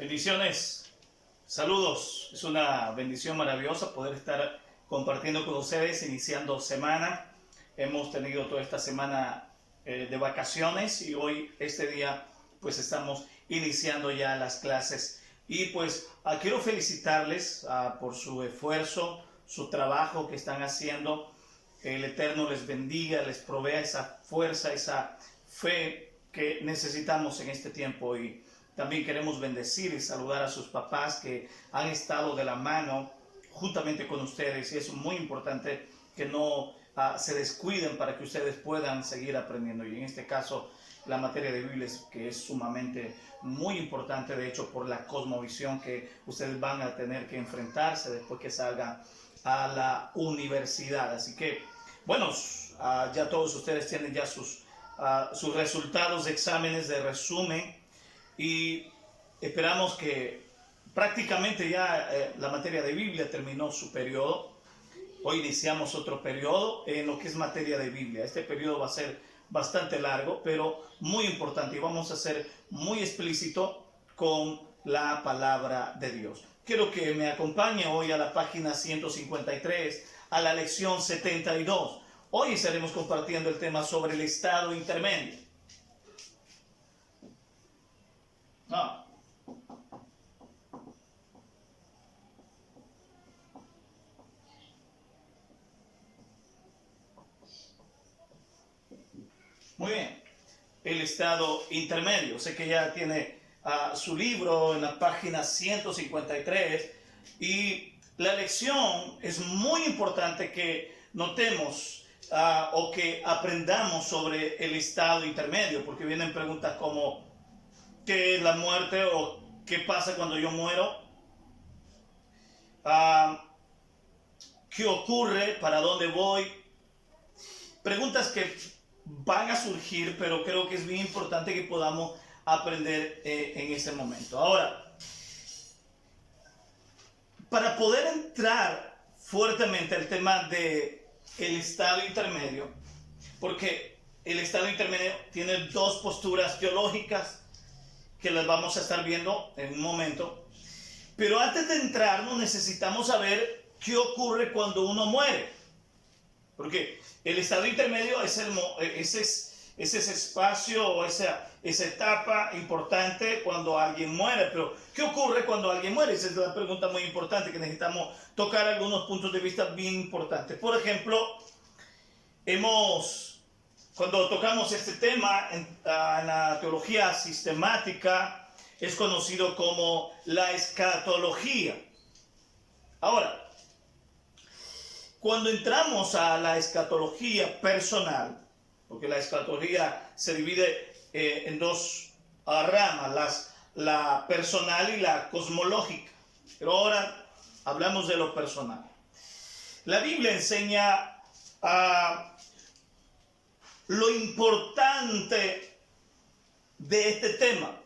Bendiciones, saludos. Es una bendición maravillosa poder estar compartiendo con ustedes, iniciando semana. Hemos tenido toda esta semana de vacaciones y hoy, este día, pues estamos iniciando ya las clases. Y pues quiero felicitarles por su esfuerzo, su trabajo que están haciendo. El Eterno les bendiga, les provea esa fuerza, esa fe que necesitamos en este tiempo. Y también queremos bendecir y saludar a sus papás que han estado de la mano juntamente con ustedes, y es muy importante que no se descuiden para que ustedes puedan seguir aprendiendo. Y en este caso, la materia de Biblia que es sumamente muy importante, de hecho, por la cosmovisión que ustedes van a tener que enfrentarse después que salgan a la universidad. Así que, bueno, ya todos ustedes tienen ya sus resultados de exámenes de resumen, y esperamos que prácticamente ya la materia de Biblia terminó su periodo. Hoy iniciamos otro periodo en lo que es materia de Biblia. Este periodo va a ser bastante largo, pero muy importante, y vamos a ser muy explícito con la palabra de Dios. Quiero que me acompañe hoy a la página 153, a la lección 72. Hoy estaremos compartiendo el tema sobre el estado intermedio. Muy bien, el estado intermedio. Sé que ya tiene su libro en la página 153, y la lección es muy importante que notemos o que aprendamos sobre el estado intermedio, porque vienen preguntas como ¿qué es la muerte? ¿O qué pasa cuando yo muero? ¿Qué ocurre? ¿Para dónde voy? Preguntas que van a surgir, pero creo que es bien importante que podamos aprender en este momento. Ahora, para poder entrar fuertemente al tema del estado intermedio, porque el estado intermedio tiene dos posturas teológicas que las vamos a estar viendo en un momento, pero antes de entrarnos necesitamos saber qué ocurre cuando uno muere, porque el estado intermedio es ese espacio o esa etapa importante cuando alguien muere. Pero ¿qué ocurre cuando alguien muere? Esa es la pregunta muy importante, que necesitamos tocar algunos puntos de vista bien importantes. Por ejemplo, cuando tocamos este tema en la teología sistemática, es conocido como la escatología. Ahora, cuando entramos a la escatología personal, porque la escatología se divide en dos ramas, la personal y la cosmológica, pero ahora hablamos de lo personal. La Biblia enseña lo importante de este tema,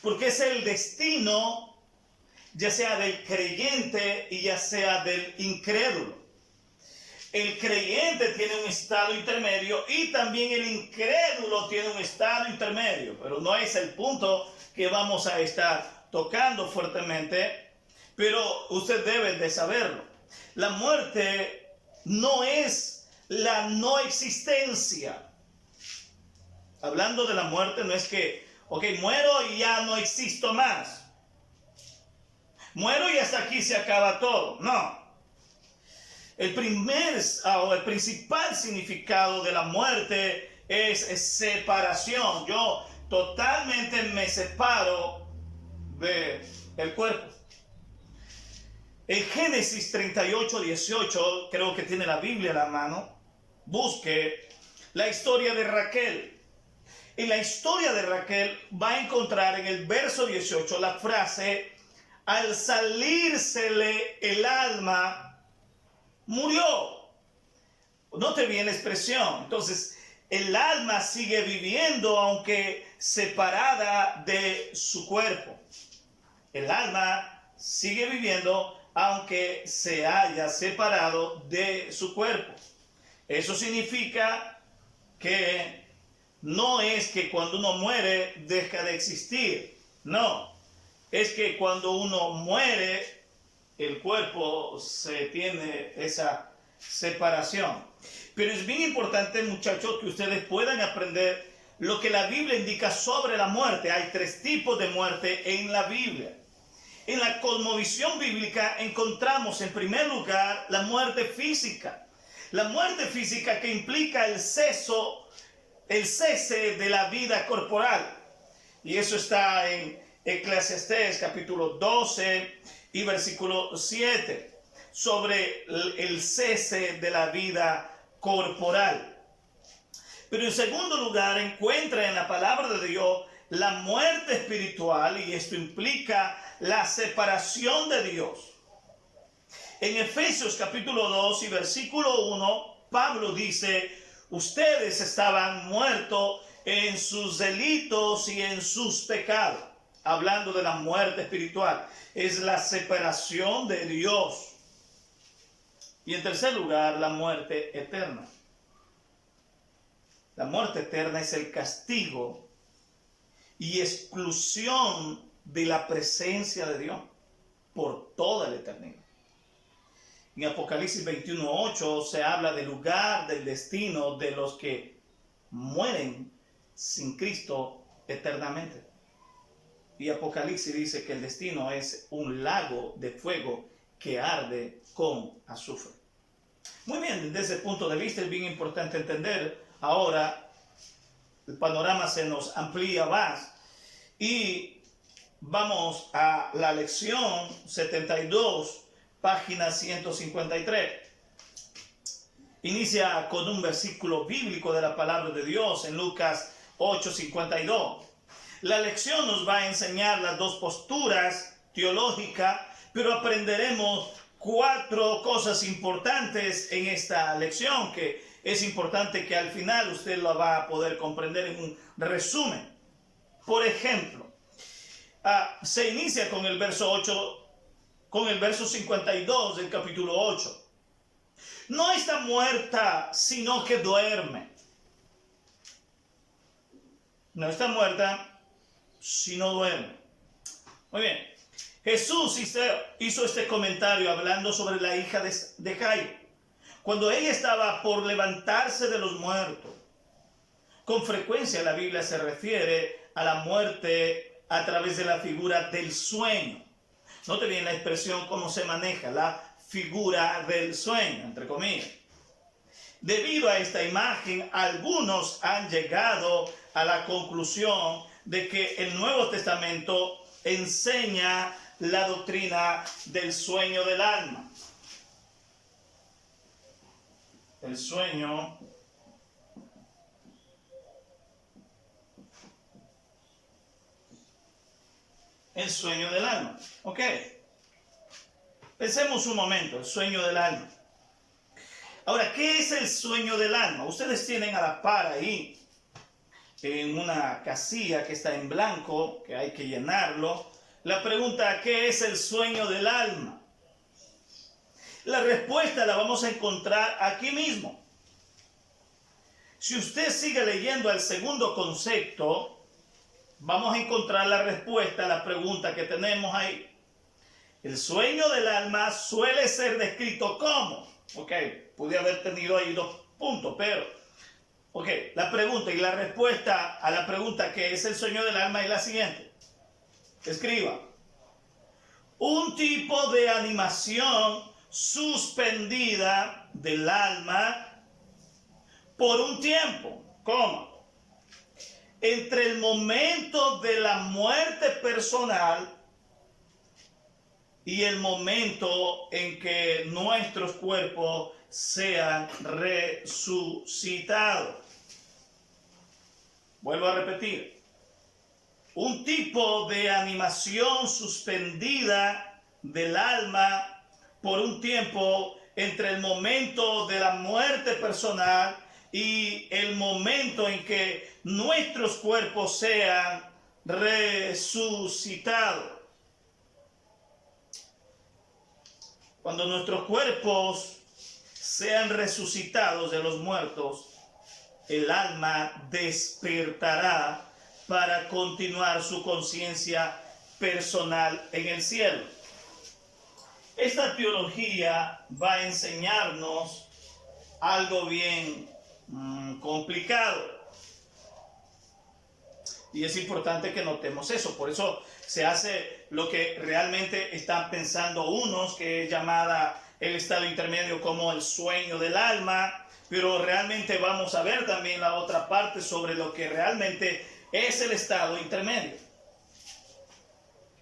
porque es el destino ya sea del creyente y ya sea del incrédulo. El creyente tiene un estado intermedio y también el incrédulo tiene un estado intermedio, pero no es el punto que vamos a estar tocando fuertemente, pero usted debe de saberlo. La muerte no es la no existencia. Hablando de la muerte, no es que, muero y ya no existo más. Muero y hasta aquí se acaba todo. No. El principal significado de la muerte es separación. Yo totalmente me separo del cuerpo. En Génesis 38:18, creo que tiene la Biblia a la mano, busque la historia de Raquel. En la historia de Raquel va a encontrar en el verso 18 la frase: al salírsele el alma, murió. Note bien la expresión. Entonces, el alma sigue viviendo aunque separada de su cuerpo. El alma sigue viviendo aunque se haya separado de su cuerpo. Eso significa que no es que cuando uno muere deja de existir. No. es que cuando uno muere, el cuerpo se tiene esa separación. Pero es bien importante, muchachos, que ustedes puedan aprender lo que la Biblia indica sobre la muerte. Hay 3 tipos de muerte en la Biblia. En la cosmovisión bíblica encontramos en primer lugar la muerte física. La muerte física que implica el cese de la vida corporal. Y eso está en Eclesiastés capítulo 12 y versículo 7, sobre el cese de la vida corporal. Pero en segundo lugar encuentra en la palabra de Dios la muerte espiritual, y esto implica la separación de Dios. En Efesios capítulo 2 y versículo 1, Pablo dice: ustedes estaban muertos en sus delitos y en sus pecados. Hablando de la muerte espiritual, es la separación de Dios. Y en tercer lugar, la muerte eterna. La muerte eterna es el castigo y exclusión de la presencia de Dios por toda la eternidad. En Apocalipsis 21:8 se habla del lugar, del destino de los que mueren sin Cristo eternamente. Y Apocalipsis dice que el destino es un lago de fuego que arde con azufre. Muy bien, desde ese punto de vista es bien importante entender. Ahora el panorama se nos amplía más y vamos a la lección 72, página 153. Inicia con un versículo bíblico de la palabra de Dios en Lucas 8:52. La lección nos va a enseñar las 2 posturas teológicas, pero aprenderemos 4 cosas importantes en esta lección, que es importante que al final usted lo va a poder comprender en un resumen. Por ejemplo, se inicia con el verso 8, con el verso 52 del capítulo 8. No está muerta, sino que duerme. No está muerta, sino duerme. Muy bien. Jesús hizo este comentario hablando sobre la hija de Jairo, cuando ella estaba por levantarse de los muertos. Con frecuencia la Biblia se refiere a la muerte a través de la figura del sueño. Note bien la expresión, cómo se maneja la figura del sueño, entre comillas. Debido a esta imagen, algunos han llegado a la conclusión de que el Nuevo Testamento enseña la doctrina del sueño del alma. El sueño del alma. Ok. Pensemos un momento, el sueño del alma. Ahora, ¿qué es el sueño del alma? Ustedes tienen a la par ahí, en una casilla que está en blanco, que hay que llenarlo, la pregunta: ¿qué es el sueño del alma? La respuesta la vamos a encontrar aquí mismo. Si usted sigue leyendo el segundo concepto, vamos a encontrar la respuesta a la pregunta que tenemos ahí. El sueño del alma suele ser descrito como, pude haber tenido ahí 2 puntos, pero, la pregunta y la respuesta a la pregunta ¿qué es el sueño del alma? Es la siguiente. Escriba: un tipo de animación suspendida del alma por un tiempo, entre el momento de la muerte personal y el momento en que nuestros cuerpos sean resucitados. Vuelvo a repetir. Un tipo de animación suspendida del alma por un tiempo entre el momento de la muerte personal y el momento en que nuestros cuerpos sean resucitados. Cuando nuestros cuerpos sean resucitados de los muertos, el alma despertará para continuar su conciencia personal en el cielo. Esta teología va a enseñarnos algo bien complicado. Y es importante que notemos eso. Por eso se hace lo que realmente están pensando unos, que es llamada el estado intermedio como el sueño del alma. Pero realmente vamos a ver también la otra parte sobre lo que realmente es el estado intermedio.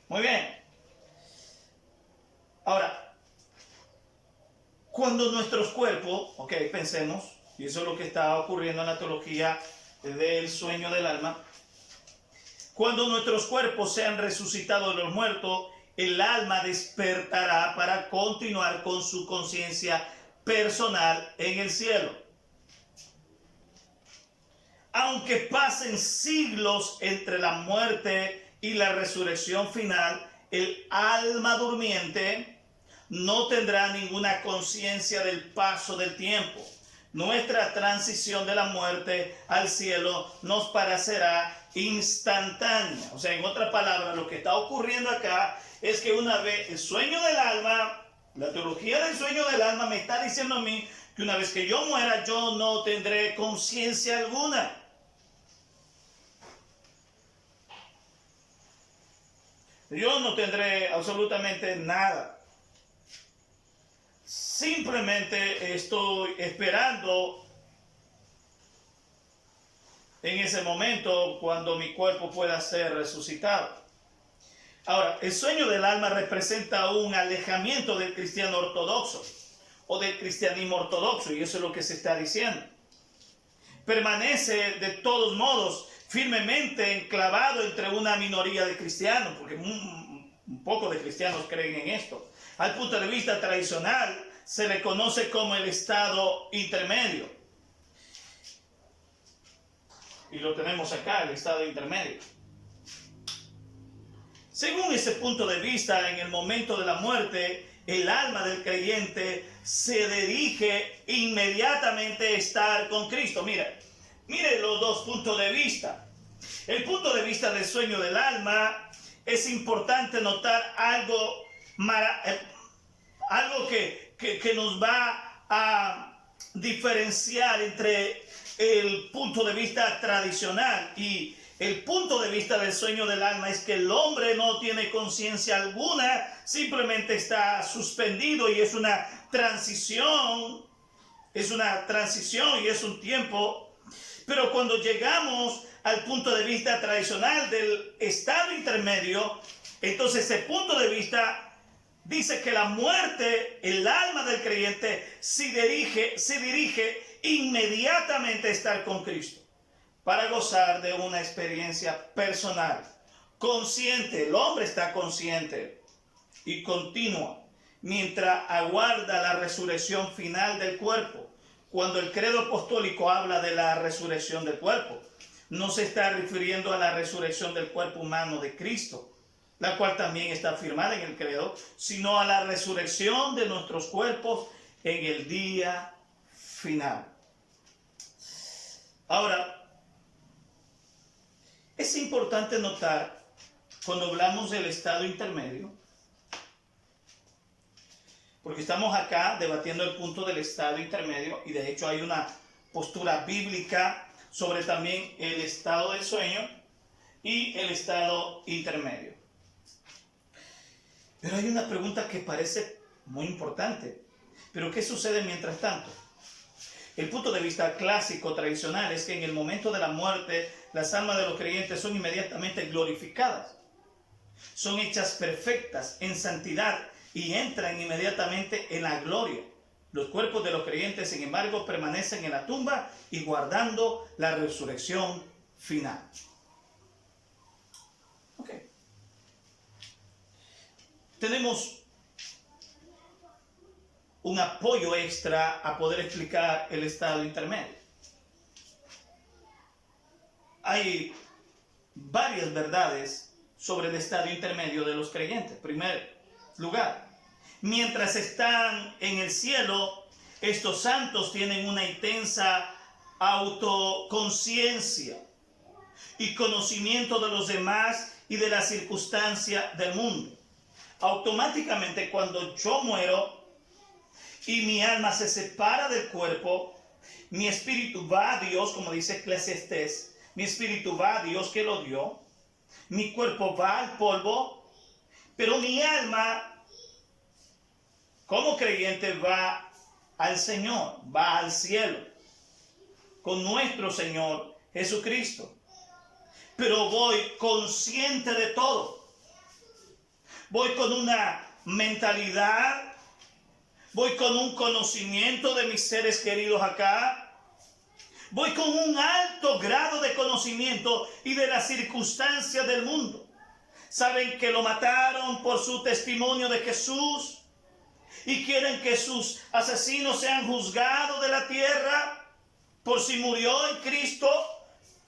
Muy bien. Ahora, cuando nuestros cuerpos, pensemos, y eso es lo que está ocurriendo en la teología del sueño del alma, cuando nuestros cuerpos sean resucitados de los muertos, el alma despertará para continuar con su conciencia personal en el cielo. Aunque pasen siglos entre la muerte y la resurrección final, el alma durmiente no tendrá ninguna conciencia del paso del tiempo. Nuestra transición de la muerte al cielo nos parecerá instantánea. O sea, en otras palabras, lo que está ocurriendo acá es que una vez el sueño del alma, la teología del sueño del alma me está diciendo a mí que una vez que yo muera, yo no tendré conciencia alguna. Yo no tendré absolutamente nada. Simplemente estoy esperando en ese momento cuando mi cuerpo pueda ser resucitado. Ahora, el sueño del alma representa un alejamiento del cristiano ortodoxo o del cristianismo ortodoxo, y eso es lo que se está diciendo. Permanece de todos modos firmemente enclavado entre una minoría de cristianos, porque un poco de cristianos creen en esto. Al punto de vista tradicional, se le conoce como el estado intermedio. Y lo tenemos acá, el estado intermedio. Según ese punto de vista, en el momento de la muerte, el alma del creyente se dirige inmediatamente a estar con Cristo. Mire los dos puntos de vista. El punto de vista del sueño del alma, es importante notar algo que nos va a diferenciar entre el punto de vista tradicional y el punto de vista del sueño del alma. Es que el hombre no tiene conciencia alguna, simplemente está suspendido, y es una transición y es un tiempo. Pero cuando llegamos al punto de vista tradicional del estado intermedio, entonces ese punto de vista dice que la muerte, el alma del creyente se dirige inmediatamente a estar con Cristo, para gozar de una experiencia personal, consciente. El hombre está consciente y continua mientras aguarda la resurrección final del cuerpo. Cuando el credo apostólico habla de la resurrección del cuerpo, no se está refiriendo a la resurrección del cuerpo humano de Cristo, la cual también está afirmada en el credo, sino a la resurrección de nuestros cuerpos en el día final. Ahora, es importante notar, cuando hablamos del estado intermedio, porque estamos acá debatiendo el punto del estado intermedio, y de hecho hay una postura bíblica sobre también el estado del sueño y el estado intermedio. Pero hay una pregunta que parece muy importante. ¿Pero qué sucede mientras tanto? El punto de vista clásico, tradicional, es que en el momento de la muerte, las almas de los creyentes son inmediatamente glorificadas. Son hechas perfectas en santidad y entran inmediatamente en la gloria. Los cuerpos de los creyentes, sin embargo, permanecen en la tumba y guardando la resurrección final. Tenemos un apoyo extra a poder explicar el estado intermedio. Hay varias verdades sobre el estado intermedio de los creyentes. En primer lugar, mientras están en el cielo, estos santos tienen una intensa autoconciencia. y conocimiento de los demás y de la circunstancia del mundo. Automáticamente cuando yo muero y mi alma se separa del cuerpo, mi espíritu va a Dios, como dice Eclesiastés, mi espíritu va a Dios que lo dio, mi cuerpo va al polvo, pero mi alma, como creyente, va al Señor, va al cielo, con nuestro Señor Jesucristo. Pero voy consciente de todo. Voy con una mentalidad, voy con un conocimiento de mis seres queridos acá. Voy con un alto grado de conocimiento y de las circunstancias del mundo. Saben que lo mataron por su testimonio de Jesús y quieren que sus asesinos sean juzgados de la tierra por si murió en Cristo,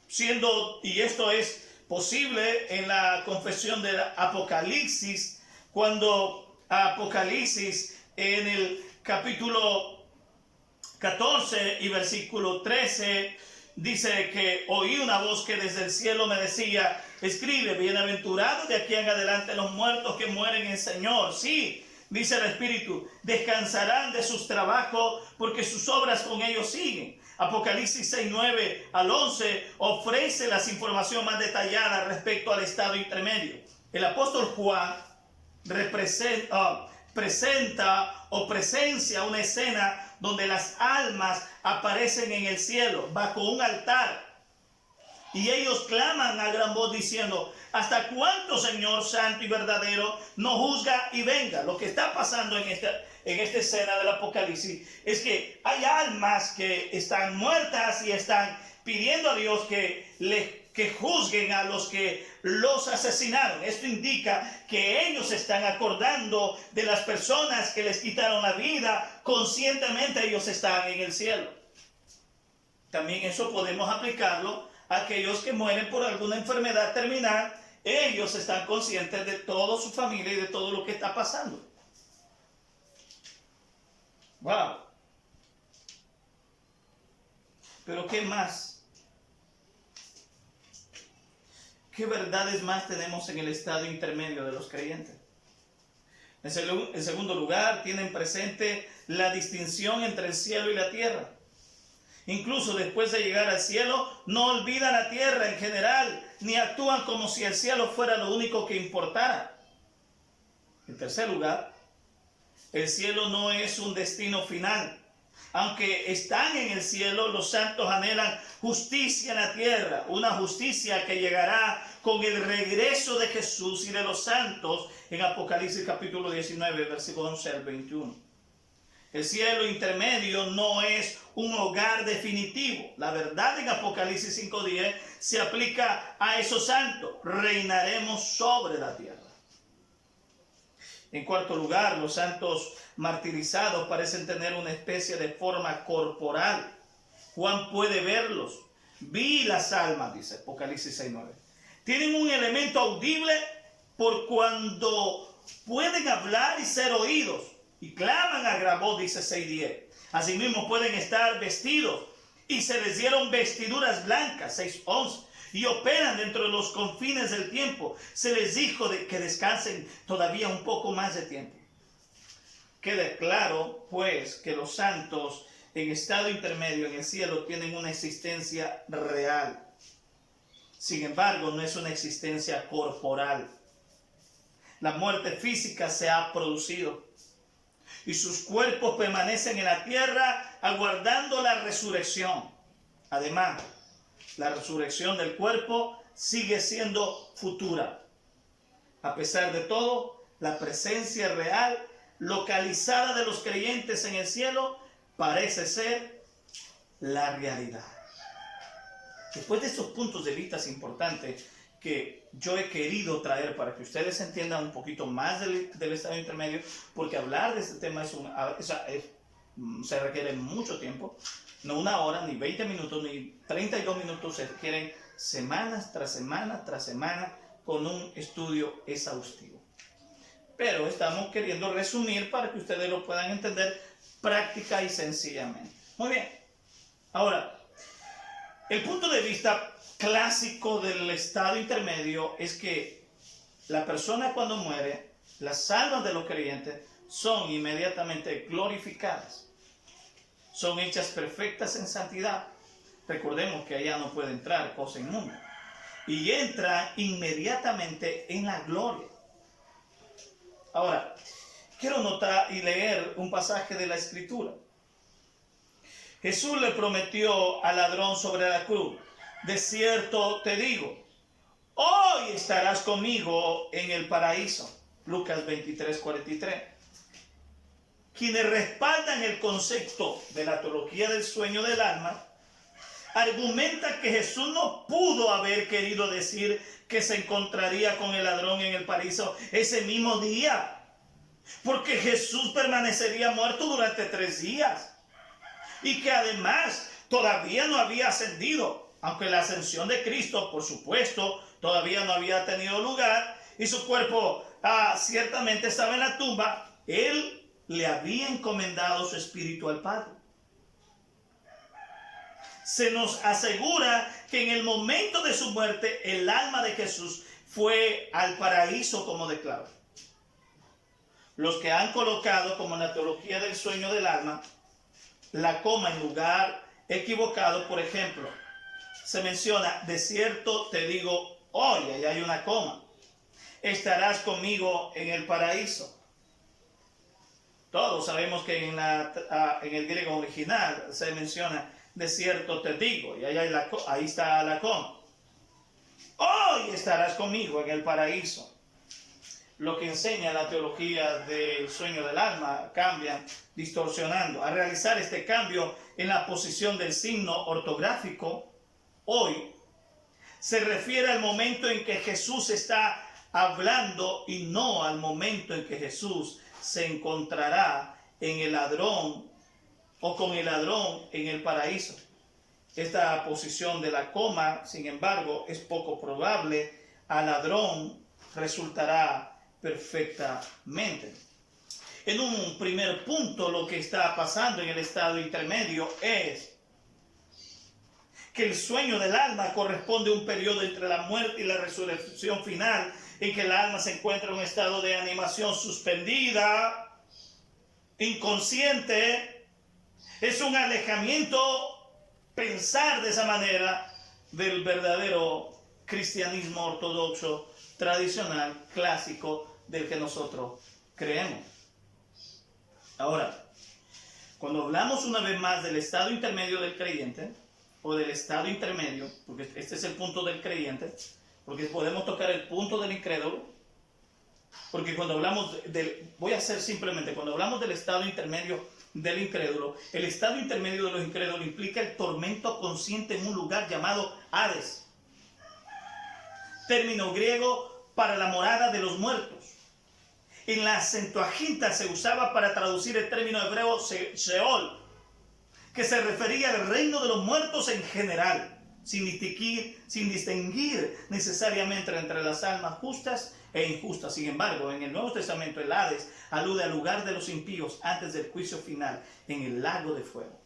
siendo, y esto es posible en la confesión del Apocalipsis, cuando Apocalipsis en el capítulo 14 y versículo 13 dice que oí una voz que desde el cielo me decía: escribe, bienaventurados de aquí en adelante los muertos que mueren en el Señor. Sí, dice el Espíritu, descansarán de sus trabajos porque sus obras con ellos siguen. Apocalipsis 6, 9 al 11 ofrece las informaciones más detalladas respecto al estado intermedio. El apóstol Juan presencia una escena donde las almas aparecen en el cielo bajo un altar y ellos claman a gran voz diciendo: ¿hasta cuánto, Señor santo y verdadero, no juzga y venga? Lo que está pasando en esta escena del Apocalipsis es que hay almas que están muertas y están pidiendo a Dios que juzguen a los que los asesinaron. Esto indica que ellos están acordando de las personas que les quitaron la vida. Conscientemente ellos están en el cielo. También eso podemos aplicarlo a aquellos que mueren por alguna enfermedad terminal. Ellos están conscientes de toda su familia y de todo lo que está pasando. Wow. Pero ¿qué más? ¿Qué verdades más tenemos en el estado intermedio de los creyentes? En segundo lugar, tienen presente la distinción entre el cielo y la tierra. Incluso después de llegar al cielo, no olvidan la tierra en general, ni actúan como si el cielo fuera lo único que importara. En tercer lugar, el cielo no es un destino final. Aunque están en el cielo, los santos anhelan justicia en la tierra, una justicia que llegará con el regreso de Jesús y de los santos en Apocalipsis capítulo 19, versículo 11 al 21. El cielo intermedio no es un hogar definitivo. La verdad en Apocalipsis 5:10 se aplica a esos santos. Reinaremos sobre la tierra. En cuarto lugar, los santos martirizados parecen tener una especie de forma corporal. Juan puede verlos. Vi las almas, dice Apocalipsis 6:9. Tienen un elemento audible por cuando pueden hablar y ser oídos. Y claman a gran voz, dice 6:10. Asimismo pueden estar vestidos y se les dieron vestiduras blancas, 6:11. Y operan dentro de los confines del tiempo. Se les dijo que descansen todavía un poco más de tiempo. Queda claro, pues, que los santos en estado intermedio en el cielo tienen una existencia real. Sin embargo, no es una existencia corporal. La muerte física se ha producido y sus cuerpos permanecen en la tierra aguardando la resurrección. Además, la resurrección del cuerpo sigue siendo futura. A pesar de todo, la presencia real, localizada de los creyentes en el cielo, parece ser la realidad. Después de estos puntos de vista importantes que yo he querido traer para que ustedes entiendan un poquito más del estado intermedio, porque hablar de este tema se requiere mucho tiempo. No una hora, ni 20 minutos, ni 32 minutos, se requieren semanas tras semana tras semana con un estudio exhaustivo. Pero estamos queriendo resumir para que ustedes lo puedan entender práctica y sencillamente. Muy bien. Ahora, El punto de vista clásico del estado intermedio es que la persona cuando muere, las almas de los creyentes son inmediatamente glorificadas, son hechas perfectas en santidad. Recordemos que allá no puede entrar cosa inmunda. Y entra inmediatamente en la gloria. Ahora, quiero notar y leer un pasaje de la Escritura. Jesús le prometió al ladrón sobre la cruz: de cierto te digo, hoy estarás conmigo en el paraíso. Lucas 23:43. Quienes respaldan el concepto de la teología del sueño del alma argumenta que Jesús no pudo haber querido decir que se encontraría con el ladrón en el paraíso ese mismo día, porque Jesús permanecería muerto durante 3 días y que además todavía no había ascendido, aunque la ascensión de Cristo, por supuesto, todavía no había tenido lugar y su cuerpo ciertamente estaba en la tumba. Él le había encomendado su espíritu al Padre. Se nos asegura que en el momento de su muerte el alma de Jesús fue al paraíso, como declaró. Los que han colocado como en la teología del sueño del alma la coma en lugar equivocado, por ejemplo, se menciona: de cierto te digo hoy, ahí hay una coma, estarás conmigo en el paraíso. Todos sabemos que en el griego original se menciona: de cierto te digo, y ahí está la coma. Hoy estarás conmigo en el paraíso. Lo que enseña la teología del sueño del alma cambian, distorsionando. Al realizar este cambio en la posición del signo ortográfico, hoy se refiere al momento en que Jesús está hablando y no al momento en que Jesús se encontrará en el ladrón o con el ladrón en el paraíso. Esta posición de la coma, sin embargo, es poco probable. Al ladrón resultará perfectamente. En un primer punto, lo que está pasando en el estado intermedio es que el sueño del alma corresponde a un periodo entre la muerte y la resurrección final, en que el alma se encuentra en un estado de animación suspendida, inconsciente. Es un alejamiento pensar de esa manera del verdadero cristianismo ortodoxo, tradicional, clásico, del que nosotros creemos. Ahora, cuando hablamos una vez más del estado intermedio del creyente, o del estado intermedio, porque este es el punto del creyente, porque podemos tocar el punto del incrédulo, porque cuando hablamos cuando hablamos del estado intermedio del incrédulo, el estado intermedio de los incrédulos implica el tormento consciente en un lugar llamado Hades, término griego para la morada de los muertos. En la Septuaginta se usaba para traducir el término hebreo Sheol, que se refería al reino de los muertos en general, sin distinguir necesariamente entre las almas justas e injustas. Sin embargo, en el Nuevo Testamento el Hades alude al lugar de los impíos antes del juicio final, en el lago de fuego.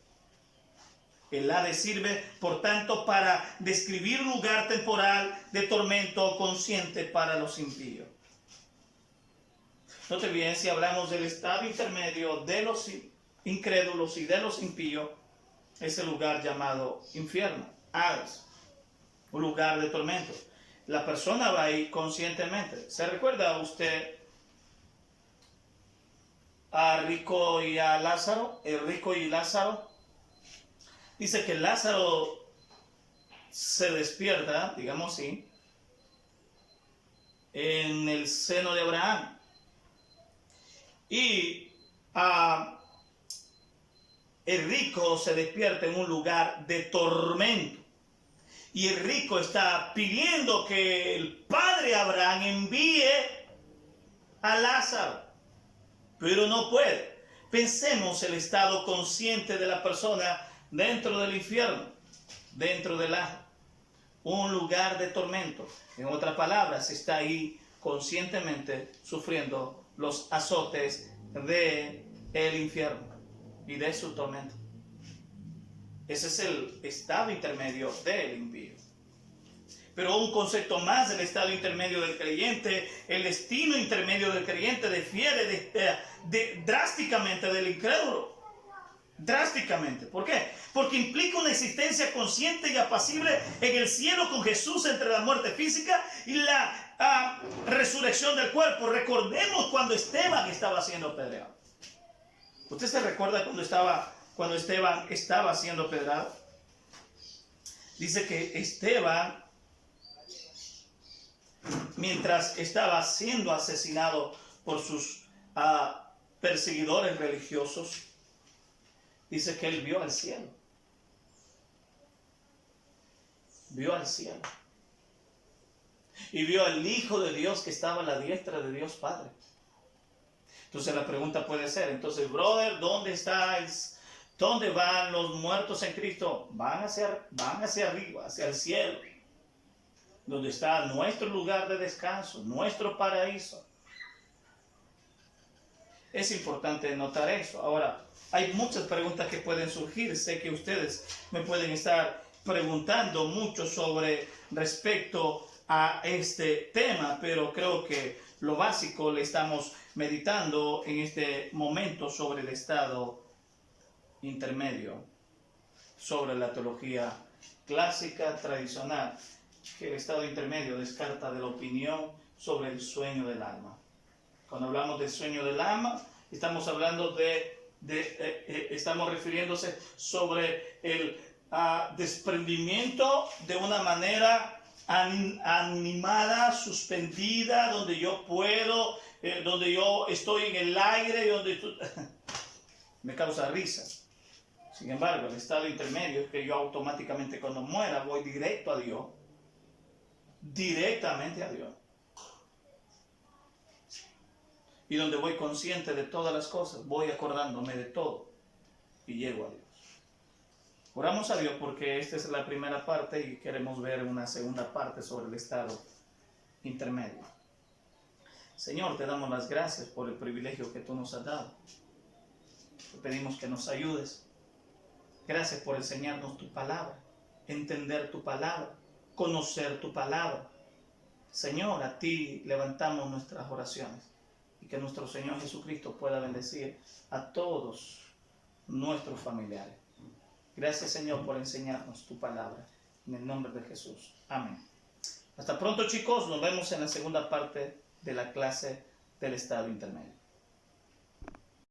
El Hades sirve, por tanto, para describir un lugar temporal de tormento consciente para los impíos. Note bien, si hablamos del estado intermedio de los incrédulos y de los impíos, es el lugar llamado infierno, Hades, un lugar de tormento. La persona va ahí conscientemente. ¿Se recuerda usted a Rico y a Lázaro? El rico y Lázaro. Dice que Lázaro se despierta, digamos así, en el seno de Abraham. Y el rico se despierta en un lugar de tormento. Y el rico está pidiendo que el padre Abraham envíe a Lázaro, pero no puede. Pensemos el estado consciente de la persona dentro del infierno, dentro del Hades, un lugar de tormento. En otras palabras, está ahí conscientemente sufriendo los azotes del infierno y de su tormento. Ese es el estado intermedio del impío. Pero un concepto más del estado intermedio del creyente, el destino intermedio del creyente difiere drásticamente del incrédulo. Drásticamente. ¿Por qué? Porque implica una existencia consciente y apacible en el cielo con Jesús entre la muerte física y la resurrección del cuerpo. Recordemos cuando Esteban estaba siendo apedreado. ¿Usted se recuerda cuando Esteban estaba siendo apedreado? Dice que Esteban, mientras estaba siendo asesinado por sus perseguidores religiosos, dice que él vio al cielo. Vio al cielo. Y vio al Hijo de Dios que estaba a la diestra de Dios Padre. Entonces la pregunta puede ser, entonces, brother, ¿dónde estáis? ¿Dónde van los muertos en Cristo? Van hacia arriba, hacia el cielo, donde está nuestro lugar de descanso, nuestro paraíso. Es importante notar eso. Ahora, hay muchas preguntas que pueden surgir. Sé que ustedes me pueden estar preguntando mucho respecto a este tema, pero creo que lo básico le estamos meditando en este momento sobre el estado intermedio, sobre la teología clásica tradicional, que el estado intermedio descarta de la opinión sobre el sueño del alma. Cuando hablamos del sueño del alma, estamos hablando estamos refiriéndose sobre el desprendimiento de una manera animada, suspendida, donde yo puedo, donde yo estoy en el aire, me causa risa. Sin embargo, el estado intermedio es que yo automáticamente cuando muera voy directo a Dios, directamente a Dios. Y donde voy consciente de todas las cosas, voy acordándome de todo y llego a Dios. Oramos a Dios porque esta es la primera parte y queremos ver una segunda parte sobre el estado intermedio. Señor, te damos las gracias por el privilegio que tú nos has dado. Te pedimos que nos ayudes. Gracias por enseñarnos tu palabra, entender tu palabra, conocer tu palabra. Señor, a ti levantamos nuestras oraciones. Y que nuestro Señor Jesucristo pueda bendecir a todos nuestros familiares. Gracias, Señor, por enseñarnos tu palabra. En el nombre de Jesús. Amén. Hasta pronto, chicos. Nos vemos en la segunda parte de la clase del estado intermedio.